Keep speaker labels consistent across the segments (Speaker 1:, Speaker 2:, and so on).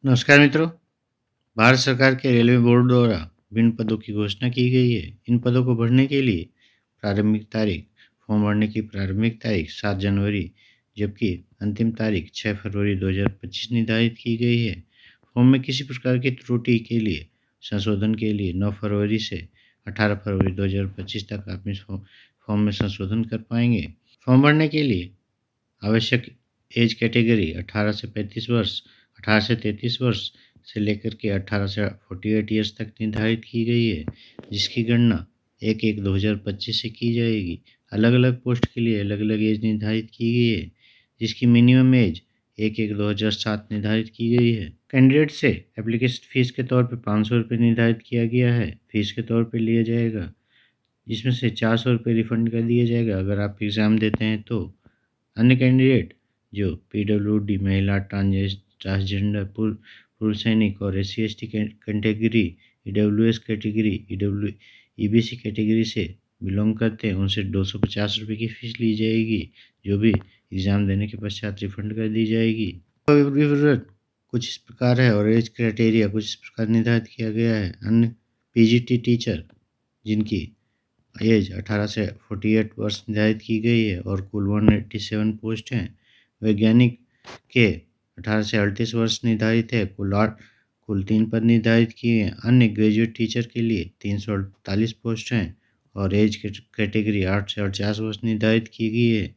Speaker 1: नमस्कार मित्रों। भारत सरकार के रेलवे बोर्ड द्वारा विभिन्न पदों की घोषणा की गई है। इन पदों को भरने के लिए प्रारंभिक तारीख फॉर्म भरने की प्रारंभिक तारीख 7 जनवरी जबकि अंतिम तारीख 6 फरवरी 2025 निर्धारित की गई है। फॉर्म में किसी प्रकार की त्रुटि के लिए संशोधन के लिए 9 फरवरी से 18 फरवरी 2025 तक आप इस फॉर्म में संशोधन कर पाएंगे। फॉर्म भरने के लिए आवश्यक एज कैटेगरी 18 से 35 वर्ष, 18 से 33 वर्ष से लेकर के 18 से 48 ईयर्स तक निर्धारित की गई है, जिसकी गणना 1/1/2025 से की जाएगी। अलग-अलग पोस्ट के लिए अलग-अलग एज निर्धारित की गई है, जिसकी मिनिमम एज 1/1/2007 निर्धारित की गई है। कैंडिडेट से एप्लीकेशन फ़ीस के तौर पे ₹500 निर्धारित किया गया है, फ़ीस के तौर पे लिया जाएगा, जिसमें से ₹400 रिफ़ंड कर दिया जाएगा अगर आप एग्ज़ाम देते हैं तो। अन्य कैंडिडेट जो पीडब्ल्यूडी, महिला, ट्रांसजेंडर, पूर्व सैनिक और SC/ST category, EWS category, EBC category से बिलोंग करते हैं, उनसे ₹250 की फ़ीस ली जाएगी, जो भी एग्ज़ाम देने के पश्चात रिफ़ंड कर दी जाएगी। विवरण कुछ इस प्रकार है और एज क्राइटेरिया कुछ इस प्रकार निर्धारित किया गया है। अन्य पीजीटी टीचर जिनकी एज 18 से 48 वर्ष निर्धारित की गई है और कुल 187 पोस्ट हैं। वैज्ञानिक के 18 से 38 वर्ष निर्धारित है, कुल 3 पद निर्धारित किए हैं। अन्य ग्रेजुएट टीचर के लिए 348 पोस्ट हैं और एज कैटेगरी 8 से 48 वर्ष निर्धारित की गई है।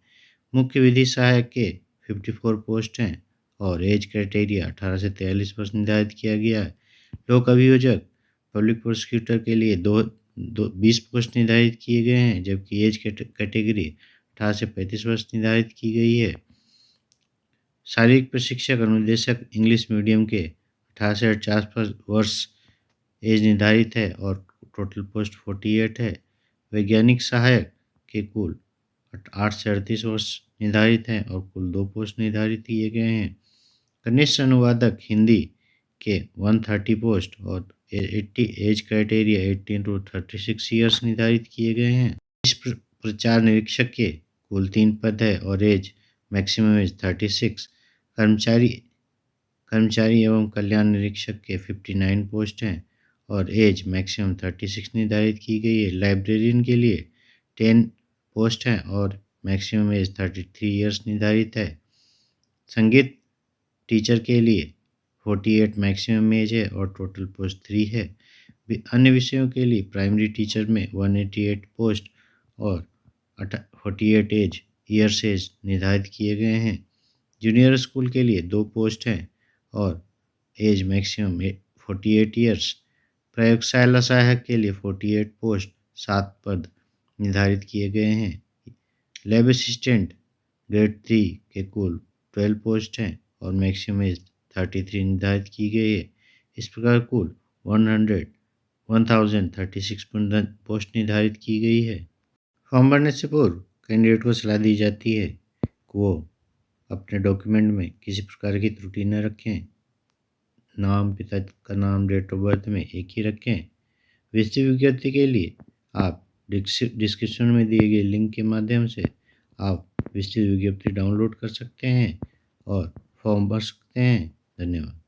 Speaker 1: मुख्य विधि सहायक के 54 पोस्ट हैं और एज क्राइटेरिया 18 से 43 वर्ष निर्धारित किया गया है। लोक अभियोजक, पब्लिक प्रोसिक्यूटर के लिए 20 पोस्ट निर्धारित किए गए हैं, जबकि एज कैटेगरी 18 से 35 वर्ष निर्धारित की गई है। शारीरिक प्रशिक्षक अनुदेशक इंग्लिश मीडियम के 18 से 48 वर्ष एज निर्धारित है और टोटल पोस्ट 48 है। वैज्ञानिक सहायक के कुल 8 से 38 वर्ष निर्धारित हैं और कुल 2 पोस्ट निर्धारित किए गए हैं। कनिष्ठ अनुवादक हिंदी के 130 पोस्ट और 80 एज क्राइटेरिया 18 to 36 ईयर्स निर्धारित किए गए हैं। इस प्रचार निरीक्षक के कुल 3 पद है और एज मैक्सिमम एज 36। कर्मचारी एवं कल्याण निरीक्षक के 59 पोस्ट हैं और एज मैक्सिमम 36 निर्धारित की गई है। लाइब्रेरियन के लिए 10 पोस्ट हैं और मैक्सिमम एज 33 ईयर्स निर्धारित है। संगीत टीचर के लिए 48 मैक्सिमम एज है और टोटल पोस्ट 3 है। अन्य विषयों के लिए प्राइमरी टीचर में 188 पोस्ट और 48 ईयर्स एज निर्धारित किए गए हैं। जूनियर स्कूल के लिए 2 पोस्ट हैं और एज मैक्सिमम 48 ईयर्स। प्रयोगशाला सहायक के लिए 48 पोस्ट 7 पद निर्धारित किए गए हैं। लैब असिस्टेंट ग्रेड 3 के कुल 12 पोस्ट हैं और मैक्सिमम एज 33 निर्धारित की गई है। इस प्रकार कुल 1036 पोस्ट निर्धारित की गई है। फॉर्म भरने से पूर्व कैंडिडेट को सलाह दी जाती है कि वो अपने डॉक्यूमेंट में किसी प्रकार की त्रुटि न रखें। नाम, पिता का नाम, डेट ऑफ बर्थ में एक ही रखें। विस्तृत विज्ञप्ति के लिए आप डिस्क्रिप्शन में दिए गए लिंक के माध्यम से आप विस्तृत विज्ञप्ति डाउनलोड कर सकते हैं और फॉर्म भर सकते हैं। धन्यवाद।